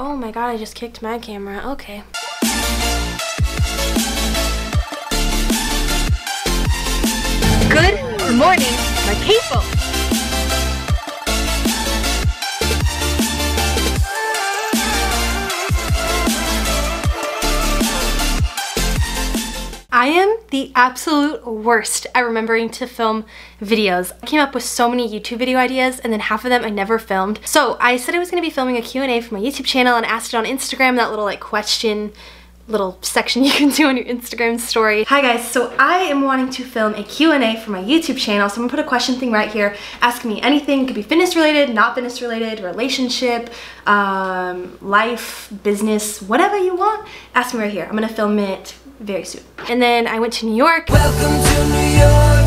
Oh my god, I just kicked my camera. Okay. Good morning, my people. I am the absolute worst at remembering to film videos. I came up with so many YouTube video ideas and then half of them I never filmed. So I said I was going to be filming a Q&A for my YouTube channel and asked it on Instagram, that little like question little section you can do on your Instagram story. Hi guys, so I am wanting to film a Q&A for my YouTube channel, so I'm gonna put a question thing right here. Ask me anything, could be fitness related, not fitness related, relationship, life, business, whatever you want, ask me right here. I'm gonna film it very soon. And then I went to New York. Welcome to New York.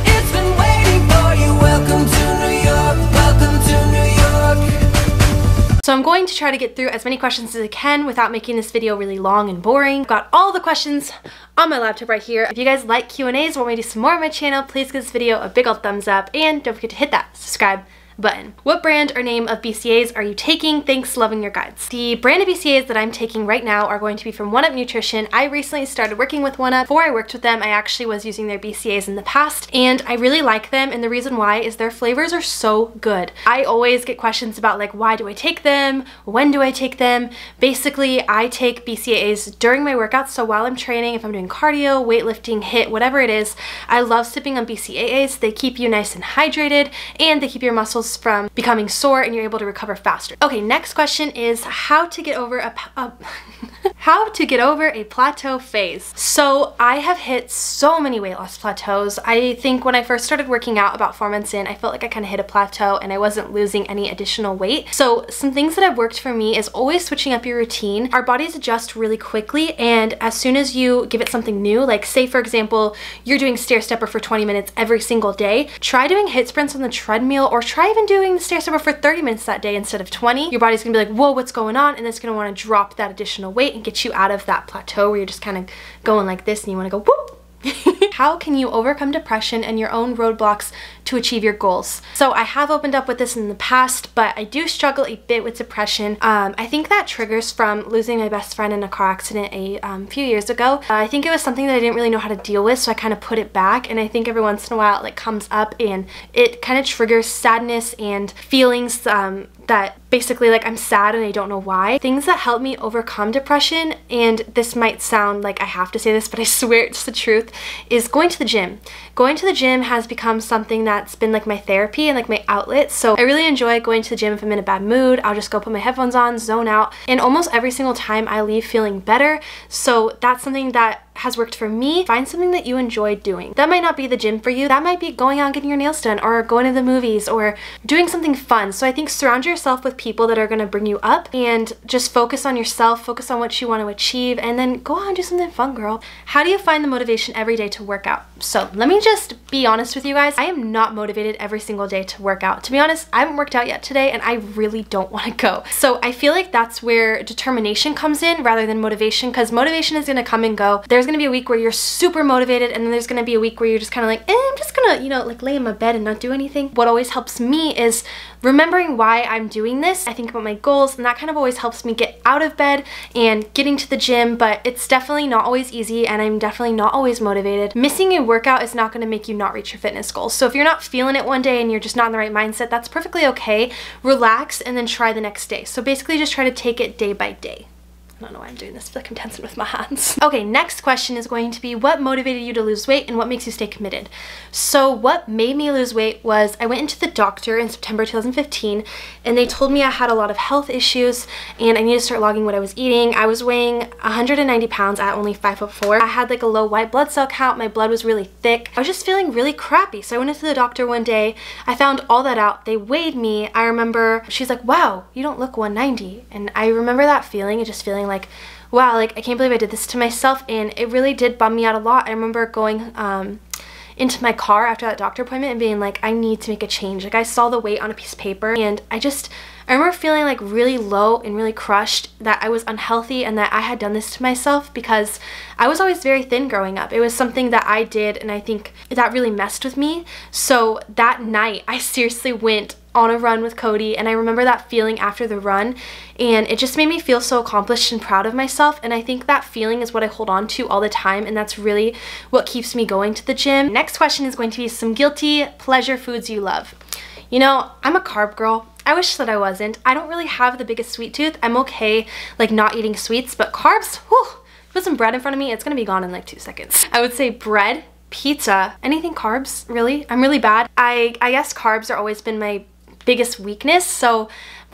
It's been waiting for you. Welcome to New York. Welcome to New York. So I'm going to try to get through as many questions as I can without making this video really long and boring. I've got all the questions on my laptop right here. If you guys like Q&As, want me to do some more on my channel, please give this video a big old thumbs up and don't forget to hit that subscribe button. What brand or name of BCAAs are you taking? Thanks, loving your guides. The brand of BCAAs that I'm taking right now are going to be from 1UP Nutrition. I recently started working with 1UP. Before I worked with them, I actually was using their BCAAs in the past, and I really like them, and the reason why is their flavors are so good. I always get questions about like, why do I take them? When do I take them? Basically, I take BCAAs during my workouts, so while I'm training, if I'm doing cardio, weightlifting, HIIT, whatever it is, I love sipping on BCAAs. They keep you nice and hydrated, and they keep your muscles from becoming sore and you're able to recover faster. Okay, next question is how to get over how to get over a plateau phase. So I have hit so many weight loss plateaus. I think when I first started working out about 4 months in, I felt like I kind of hit a plateau and I wasn't losing any additional weight. So some things that have worked for me is always switching up your routine. Our bodies adjust really quickly, and as soon as you give it something new, like say for example, you're doing stair stepper for 20 minutes every single day, try doing HIIT sprints on the treadmill, or try even doing the stair stepper for 30 minutes that day instead of 20. Your body's gonna be like, whoa, what's going on? And it's gonna wanna drop that additional weight and get you out of that plateau where you're just kind of going like this and you wanna go whoop. How can you overcome depression and your own roadblocks to achieve your goals? So I have opened up with this in the past, but I do struggle a bit with depression. I think that triggers from losing my best friend in a car accident a few years ago. I think it was something that I didn't really know how to deal with, so I kind of put it back, and I think every once in a while it like comes up and it kind of triggers sadness and feelings that basically like I'm sad and I don't know why. Things that help me overcome depression, and this might sound like I have to say this, but I swear it's the truth, is going to the gym. Going to the gym has become something that's been like my therapy and like my outlet. So I really enjoy going to the gym. If I'm in a bad mood, I'll just go put my headphones on, zone out, and almost every single time I leave feeling better. So that's something that has worked for me. Find something that you enjoy doing. That might not be the gym for you. That might be going out and getting your nails done, or going to the movies, or doing something fun. So I think surround yourself with people that are going to bring you up, and just focus on yourself, focus on what you want to achieve, and then go out and do something fun, girl. How do you find the motivation every day to work out? So let me just be honest with you guys. I am not motivated every single day to work out. To be honest, I haven't worked out yet today and I really don't want to go. So I feel like that's where determination comes in rather than motivation, because motivation is going to come and go. There's going to be a week where you're super motivated, and then there's going to be a week where you're just kind of like, I'm just gonna, you know, like lay in my bed and not do anything. What always helps me is remembering why I'm doing this. I think about my goals, and that kind of always helps me get out of bed and getting to the gym, but it's definitely not always easy, and I'm definitely not always motivated. Missing a workout is not going to make you not reach your fitness goals. So if you're not feeling it one day and you're just not in the right mindset, that's perfectly okay. Relax and then try the next day. So basically just try to take it day by day. I don't know why I'm doing this. I feel like I'm dancing with my hands. Okay, next question is going to be, what motivated you to lose weight and what makes you stay committed? So what made me lose weight was I went into the doctor in September 2015, and they told me I had a lot of health issues and I needed to start logging what I was eating. I was weighing 190 pounds at only 5'4". I had like a low white blood cell count. My blood was really thick. I was just feeling really crappy. So I went into the doctor one day. I found all that out. They weighed me. I remember she's like, wow, you don't look 190. And I remember that feeling, just feeling like, wow, like I can't believe I did this to myself, and it really did bum me out a lot. I remember going into my car after that doctor appointment and being like, I need to make a change. Like I saw the weight on a piece of paper, and I remember feeling like really low and really crushed that I was unhealthy and that I had done this to myself, because I was always very thin growing up. It was something that I did, and I think that really messed with me. So that night I seriously went on a run with Cody, and I remember that feeling after the run, and it just made me feel so accomplished and proud of myself, and I think that feeling is what I hold on to all the time, and that's really what keeps me going to the gym. Next question is going to be some guilty pleasure foods you love. You know, I'm a carb girl. I wish that I wasn't. I don't really have the biggest sweet tooth. I'm okay like not eating sweets, but carbs, whew, put some bread in front of me, it's gonna be gone in like 2 seconds. I would say bread, pizza, anything carbs, really. I'm really bad. I guess carbs are always been my biggest weakness, so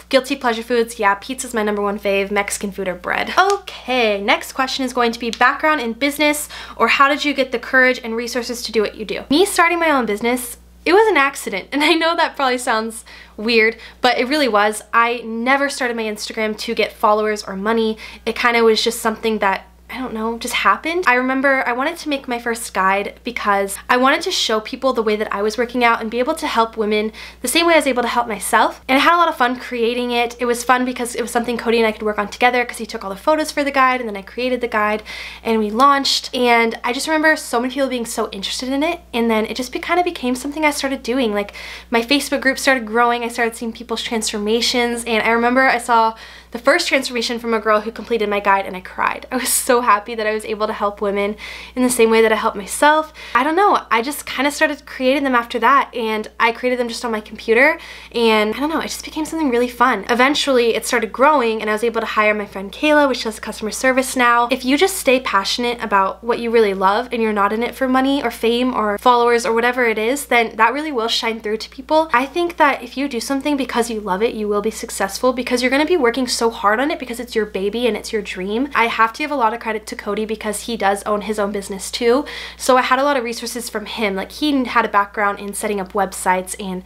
guilty pleasure foods, yeah, pizza's my #1 fave, Mexican food or bread. Okay, next question is going to be background in business, or how did you get the courage and resources to do what you do? Me starting my own business, it was an accident, and I know that probably sounds weird, but it really was. I never started my Instagram to get followers or money. It kind of was just something that, I don't know, just happened. I remember I wanted to make my first guide because I wanted to show people the way that I was working out and be able to help women the same way I was able to help myself. And I had a lot of fun creating it. It was fun because it was something Cody and I could work on together because he took all the photos for the guide, and then I created the guide and we launched. And I just remember so many people being so interested in it, and then it just kind of became something I started doing. Like my Facebook group started growing, I started seeing people's transformations, and I remember I saw the first transformation from a girl who completed my guide and I cried. I was so happy that I was able to help women in the same way that I helped myself. I don't know, I just kind of started creating them after that, and I created them just on my computer, and I don't know, it just became something really fun. Eventually it started growing and I was able to hire my friend Kayla, which does customer service now. If you just stay passionate about what you really love and you're not in it for money or fame or followers or whatever it is, then that really will shine through to people. I think that if you do something because you love it, you will be successful, because you're going to be working so hard on it because it's your baby and it's your dream. I have to give a lot of credit to Cody because he does own his own business too. So I had a lot of resources from him. Like he had a background in setting up websites and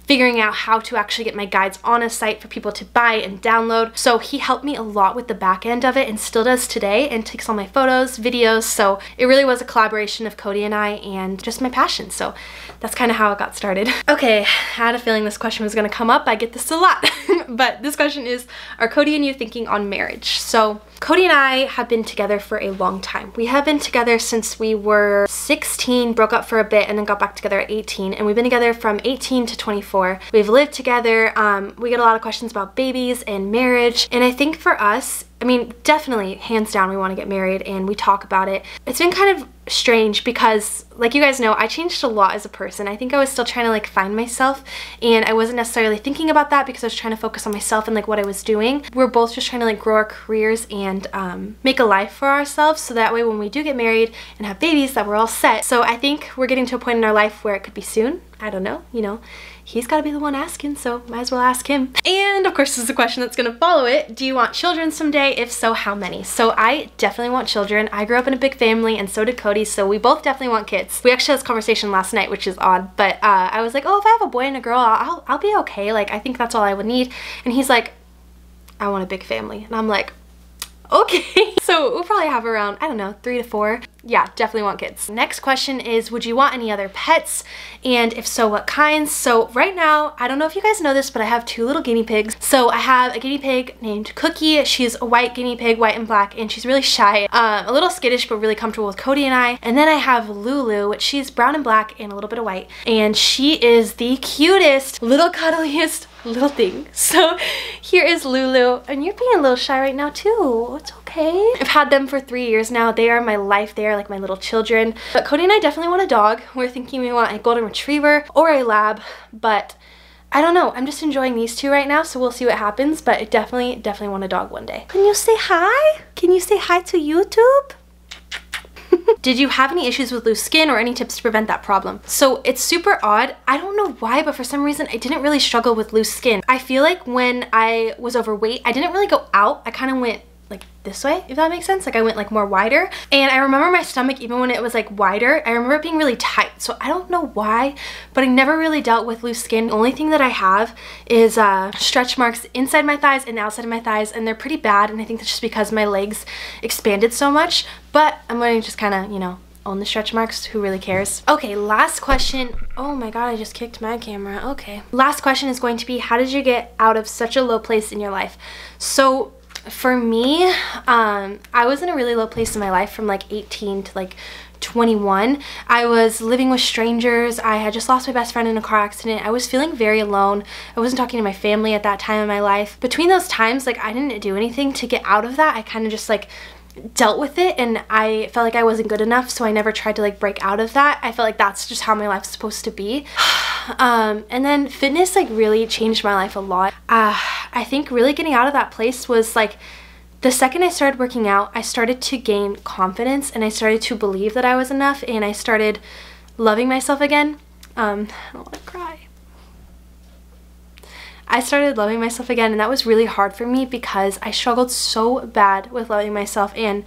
figuring out how to actually get my guides on a site for people to buy and download. So he helped me a lot with the back end of it and still does today, and takes all my photos, videos. So it really was a collaboration of Cody and I and just my passion. So that's kind of how it got started. Okay, I had a feeling this question was gonna come up. I get this a lot. But this question is, are Cody and you thinking on marriage? So Cody and I have been together for a long time. We have been together since we were 16, broke up for a bit, and then got back together at 18. And we've been together from 18 to 24. We've lived together. We get a lot of questions about babies and marriage. And I think for us, I mean, definitely, hands down, we want to get married and we talk about it. It's been kind of strange because, like you guys know, I changed a lot as a person. I think I was still trying to like find myself, and I wasn't necessarily thinking about that because I was trying to focus on myself and like what I was doing. We're both just trying to like grow our careers and make a life for ourselves, so that way when we do get married and have babies, that we're all set. So I think we're getting to a point in our life where it could be soon. I don't know, you know, he's got to be the one asking, so might as well ask him. And of course, this is a question that's going to follow it. Do you want children someday? If so, how many? So I definitely want children. I grew up in a big family, and so did Cody, so we both definitely want kids. We actually had this conversation last night, which is odd, but I was like, oh, if I have a boy and a girl, I'll be okay. Like, I think that's all I would need. And he's like, I want a big family. And I'm like, okay. So we'll probably have around, I don't know, 3 to 4. Yeah, definitely want kids. Next question is, would you want any other pets? And if so, what kinds? So right now, I don't know if you guys know this, but I have 2 little guinea pigs. So I have a guinea pig named Cookie. She's a white guinea pig, white and black, and she's really shy, a little skittish, but really comfortable with Cody and I. And then I have Lulu, which she's brown and black and a little bit of white. And she is the cutest, little cuddliest little thing. So here is Lulu, and you're being a little shy right now too. It's okay. I've had them for 3 years now. They are my life. They are like my little children. But Cody and I definitely want a dog. We're thinking we want a golden retriever or a lab, but I don't know. I'm just enjoying these 2 right now, so we'll see what happens, but I definitely want a dog one day. Can you say hi? Can you say hi to YouTube? Did you have any issues with loose skin or any tips to prevent that problem? So it's super odd. I don't know why, but for some reason I didn't really struggle with loose skin. I feel like when I was overweight, I didn't really go out. I kind of went like this way, if that makes sense. Like I went like more wider, and I remember my stomach, even when it was like wider, I remember it being really tight. So I don't know why, but I never really dealt with loose skin. The only thing that I have is stretch marks inside my thighs and outside of my thighs, and they're pretty bad, and I think that's just because my legs expanded so much. But I'm going to just kind of, you know, own the stretch marks. Who really cares? Okay, last question. Oh my god, I just kicked my camera. Okay. Last question is going to be, how did you get out of such a low place in your life? So For me, I was in a really low place in my life from like 18 to like 21. I was living with strangers. I had just lost my best friend in a car accident. I was feeling very alone. I wasn't talking to my family at that time in my life. Between those times, like I didn't do anything to get out of that. I kind of just like dealt with it, and I felt like I wasn't good enough, so I never tried to like break out of that. I felt like that's just how my life's supposed to be. And then fitness like really changed my life a lot. I think really getting out of that place was like the second I started working out, I started to gain confidence, and I started to believe that I was enough, and I started loving myself again. I don't want to cry. I started loving myself again, and that was really hard for me because I struggled so bad with loving myself, and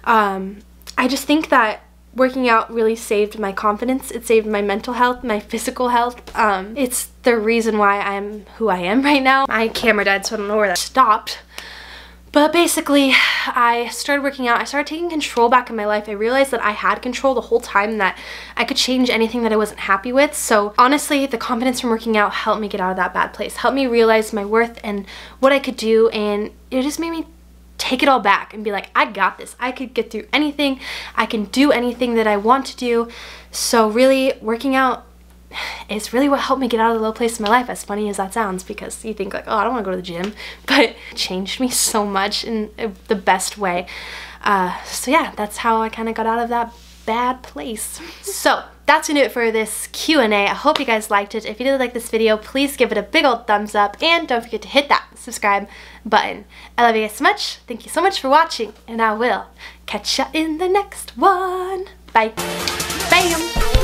I just think that working out really saved my confidence. It saved my mental health, my physical health. It's the reason why I'm who I am right now. My camera died, so I don't know where that stopped. But basically, I started working out. I started taking control back in my life. I realized that I had control the whole time, that I could change anything that I wasn't happy with. So honestly, the confidence from working out helped me get out of that bad place, helped me realize my worth and what I could do, and it just made me take it all back and be like, I got this. I could get through anything. I can do anything that I want to do. So really, working out is really what helped me get out of the low place in my life, as funny as that sounds, because you think like, oh, I don't want to go to the gym, but it changed me so much in the best way. So yeah, that's how I kind of got out of that bad place. So that's gonna do it for this Q&A. I hope you guys liked it. If you did like this video, please give it a big old thumbs up, and don't forget to hit that subscribe button. I love you guys so much. Thank you so much for watching, and I will catch ya in the next one. Bye. Bam.